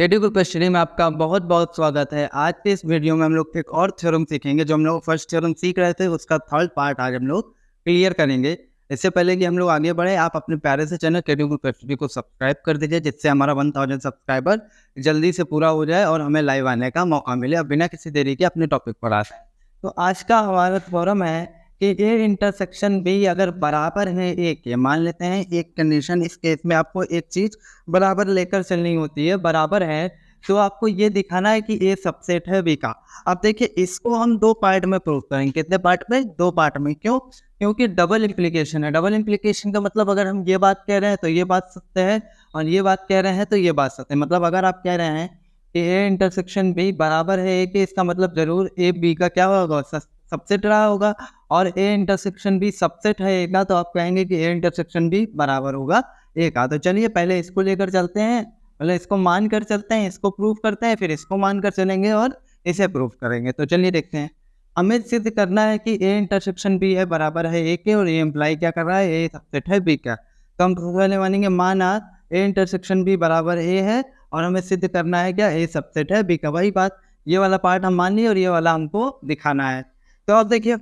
Teddy group study में आपका बहुत बहुत स्वागत है। आज के इस वीडियो में हम लोग एक और थ्योरम सीखेंगे। जो हम लोग फर्स्ट थ्योरम सीख रहे थे उसका थर्ड पार्ट आज हम लोग क्लियर करेंगे। इससे पहले कि हम लोग आगे बढ़े, आप अपने प्यारे से चैनल टेडी ग्रुप स्टडी को सब्सक्राइब कर दीजिए, जिससे हमारा 1000 सब्सक्राइबर जल्दी से पूरा हो जाए और हमें लाइव आने का मौका मिले। अब बिना किसी देरी के अपने टॉपिक पर आते हैं। तो आज का हमारा थ्योरम है कि ए इंटरसेक्शन बी अगर बराबर है ए के, मान लेते हैं एक कंडीशन, इस केस में आपको एक चीज बराबर लेकर चलनी होती है। बराबर है तो आपको ये दिखाना है कि ए सबसेट है बी का। अब देखिए, इसको हम दो पार्ट में प्रूव करेंगे। कितने पार्ट में? दो पार्ट में। क्यों? क्योंकि डबल इम्प्लीकेशन है। डबल इम्प्लीकेशन का मतलब अगर हम ये बात कह रहे हैं तो ये बात सत्य है, और ये बात कह रहे हैं तो ये बात सत्य है। मतलब अगर आप कह रहे हैं कि ए इंटरसेक्शन बी बराबर है ए के, इसका मतलब जरूर ए बी का क्या होगा? सबसेट रहा होगा। और ए इंटरसेक्शन बी सबसेट है ए का, तो आप कहेंगे कि ए इंटरसेक्शन बी बराबर होगा ए का। तो चलिए पहले इसको लेकर चलते हैं, पहले इसको मान कर चलते हैं, इसको प्रूव करते हैं, फिर इसको मान कर चलेंगे और इसे प्रूव करेंगे। तो चलिए देखते हैं। हमें सिद्ध करना है कि ए इंटरसेक्शन बी है बराबर है ए के, और ये इम्प्लाई क्या कर रहा है? ए सबसेट है बी का। तो हम पहले मानेंगे माना ए इंटरसेक्शन बी बराबर ए है, और हमें सिद्ध करना है क्या? ए सबसेट है बी का। वही बात, ये वाला पार्ट हम मान लिए और ये वाला हमको दिखाना है। तो अब देखिए,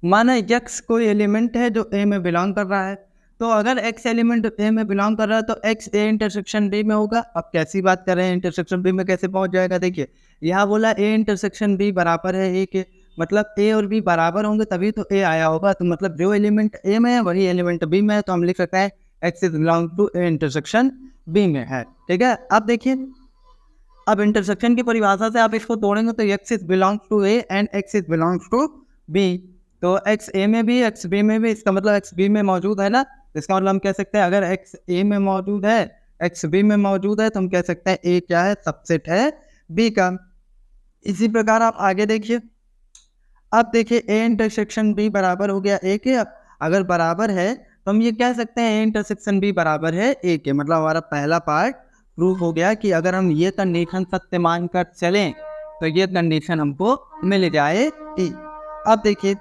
माना x कोई एलिमेंट है जो ए में बिलोंग कर रहा है। तो अगर x एलिमेंट ए में बिलोंग कर रहा है तो x ए इंटरसेक्शन बी में होगा। अब कैसी बात कर रहे हैं, इंटरसेक्शन बी में कैसे पहुंच जाएगा? देखिए, यहाँ बोला ए इंटरसेक्शन बी बराबर है ए के, मतलब ए और बी बराबर होंगे तभी तो ए आया होगा। तो मतलब जो एलिमेंट ए में है वही एलिमेंट बी में है, तो हम लिख सकते हैं x is belong to A intersection B में है। ठीक है। अब देखिए, अब इंटरसेक्शन की परिभाषा से आप इसको तोड़ेंगे तो x is belongs to A and x is belongs to B. तो x ए में भी x बी में भी, इसका मतलब x बी में मौजूद है ना। इसका मतलब हम कह सकते हैं अगर x ए में मौजूद है, x बी में मौजूद है, तो हम कह सकते हैं a क्या है? सबसेट है b का। इसी प्रकार आप आगे देखिए। अब देखिए, a इंटरसेक्शन b बराबर हो गया a के। अगर बराबर है तो हम ये कह सकते हैं a इंटरसेक्शन b बराबर है a के। मतलब हमारा पहला पार्ट प्रूफ हो गया कि अगर हम ये कंडीशन सत्य मानकर चलें तो ये कंडीशन हमको मिल जाएगी। अब देखिए,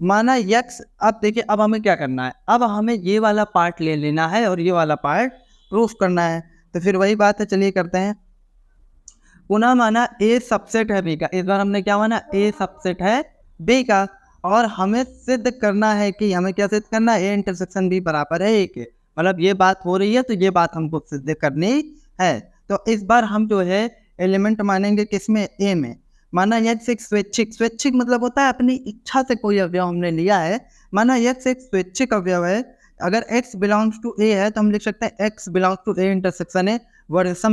माना x, अब देखिए अब हमें क्या करना है? अब हमें ये वाला पार्ट ले लेना है और ये वाला पार्ट प्रूफ करना है। तो फिर वही बात है, चलिए करते हैं। पुनः माना a सबसेट है b का। इस बार हमने क्या माना? a सबसेट है b का, और हमें सिद्ध करना है कि हमें क्या सिद्ध करना है? a इंटरसेक्शन b बराबर है a के। मतलब ये बात हो रही है तो ये बात हमको सिद्ध करनी है। तो इस बार हम जो है एलिमेंट मानेंगे किसमें? a में। माना x एक स्वैच्छिक मतलब होता है अपनी इच्छा से कोई अवयव हमने लिया है। माना x एक स्वैच्छिक अवयव है। अगर x बिलोंग्स टू a है तो हम लिख सकते हैं x belongs to a intersection है। वर्गसम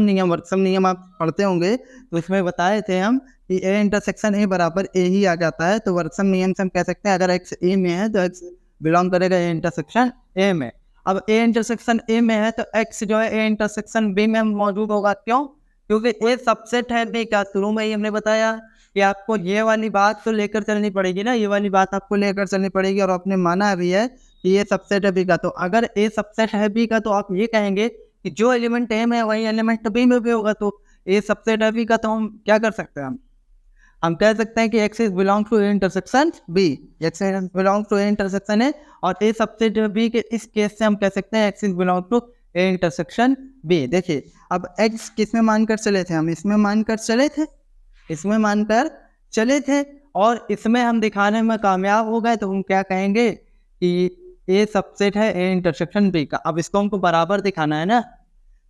नियम आप पढ़ते होंगे, तो इसमें बताए थे हम कि a इंटरसेक्शन a बराबर a ही आ जाता है। तो वर्गसम नियम से हम कह सकते हैं अगर x a में है तो x बिलोंग करेगा a इंटरसेक्शन a में। अब a इंटरसेक्शन a में है तो x जो है a इंटरसेक्शन b में मौजूद होगा। क्यों? क्योंकि a सबसेट है b का। शुरू में ही हमने बताया कि आपको ये वाली बात तो लेकर चलनी पड़ेगी ना, ये वाली बात आपको लेकर चलनी पड़ेगी, और आपने माना भी है कि ये सबसेट है b का। तो अगर a सबसेट है b का तो आप ये कहेंगे कि जो एलिमेंट a में है वही एलिमेंट b में भी होगा। तो a सबसेट है b का, तो हम क्या कर सकते हैं? हम कह सकते हैं कि x is belong to A intersection b, x is belong to A intersection है, और a सबसेट b के इस केस से हम कह सकते हैं x is belong to A intersection b। देखिए, अब x किस में मानकर चले थे? हम इसमें मानकर चले थे, इसमें मानकर चले थे, और इसमें हम दिखाने में कामयाब हो गए। तो हम क्या कहेंगे कि a सबसेट है ए इंटरसेक्शन b का। अब इसको हमको बराबर दिखाना है ना,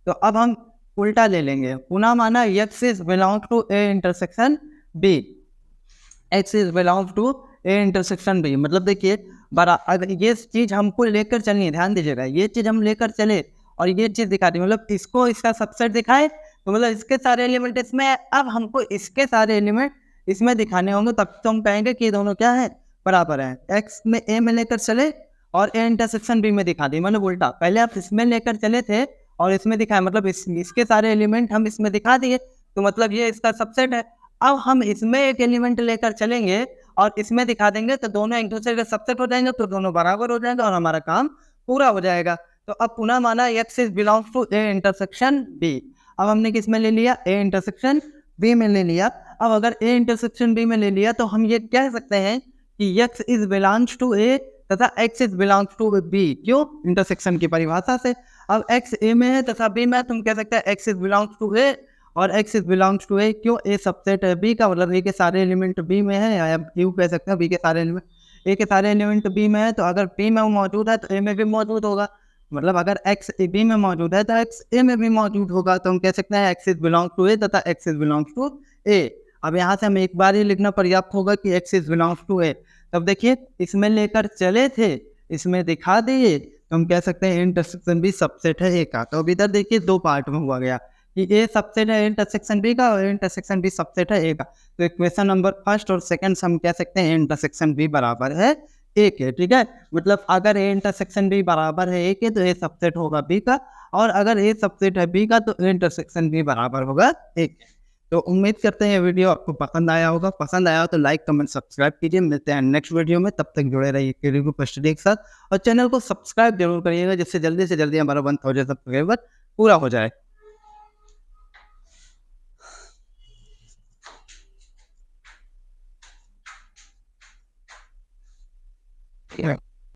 तो अब हम उल्टा ले लेंगे। पुनः माना x is belong to A intersection b, x is belong to A intersection b। मतलब देखिए, अगर ये चीज़ हमको लेकर चलनी है, ध्यान दीजिएगा, ये चीज़ हम लेकर चले और ये चीज़ दिखा दी, मतलब इसको इसका सबसेट दिखाए, तो मतलब इसके सारे एलिमेंट इसमें है। अब हमको इसके सारे एलिमेंट इसमें दिखाने होंगे, तब तो हम कहेंगे कि दोनों क्या है? बराबर है। x में a में लेकर चले और a इंटरसेक्शन b में दिखा दी, मतलब उल्टा। पहले आप इसमें लेकर चले थे और इसमें दिखाए, मतलब इसके सारे एलिमेंट हम इसमें दिखा दिए, तो मतलब ये इसका सबसेट है। अब हम इसमें एक एलिमेंट लेकर चलेंगे और इसमें दिखा देंगे, तो दोनों एक दूसरे के सबसेट हो जाएंगे, तो दोनों बराबर हो जाएंगे और हमारा काम पूरा हो जाएगा। तो अब पुनः माना x is belongs to A intersection b। अब हमने किस में ले लिया? ए इंटरसेक्शन b में ले लिया। अब अगर ए इंटरसेक्शन b में ले लिया तो हम ये कह सकते हैं कि x is belongs to a तथा x is belongs to b। क्यों? इंटरसेक्शन की परिभाषा से। अब एक्स ए में है तथा बी में है, तुम कह सकते हैं एक्स इज बिलोंग्स टू ए और एक्स इज बिलोंग्स टू ए। क्यों? ए सबसेट है बी का, मतलब ए के सारे एलिमेंट बी में है, या यू कह सकते हैं बी के सारे एलिमेंट, ए के सारे एलिमेंट बी में है, तो अगर बी में वो मौजूद है तो ए में भी मौजूद होगा। मतलब अगर एक्स ए बी में मौजूद है तो एक्स ए में भी मौजूद होगा। तो हम कह सकते हैं एक्स इज बिलोंग टू ए तथा एक्स इज बिलोंग्स टू ए। अब यहाँ से हम एक बार ही लिखना पर्याप्त होगा कि एक्स इज बिलोंग्स टू ए। तब देखिए इसमें लेकर चले थे, इसमें दिखा दिए, तो हम कह सकते हैं इंटरसेक्शन भी सबसेट है ए का। तो अब इधर देखिए दो पार्ट में हुआ गया कि ए सबसेट है इंटरसेक्शन बी का और इंटरसेक्शन बी सबसेट है ए का। तो इक्वेशन नंबर फर्स्ट और सेकंड हम कह सकते हैं इंटरसेक्शन बी बराबर है ए के। ठीक है, मतलब अगर ए इंटरसेक्शन बी बराबर है ए के तो ए सबसेट होगा बी का, और अगर ए सबसेट है बी का तो इंटरसेक्शन बी बराबर होगा ए के। तो उम्मीद करते हैं ये वीडियो आपको पसंद आया होगा। पसंद आया हो तो लाइक कमेंट सब्सक्राइब कीजिए। मिलते हैं नेक्स्ट वीडियो में, तब तक जुड़े रहिए क्यूरी ग्रुप स्टडी के साथ और चैनल को सब्सक्राइब जरूर करिएगा, जिससे जल्दी से जल्दी हमारा 1000 सब्सक्राइबर पूरा हो जाए। Yeah.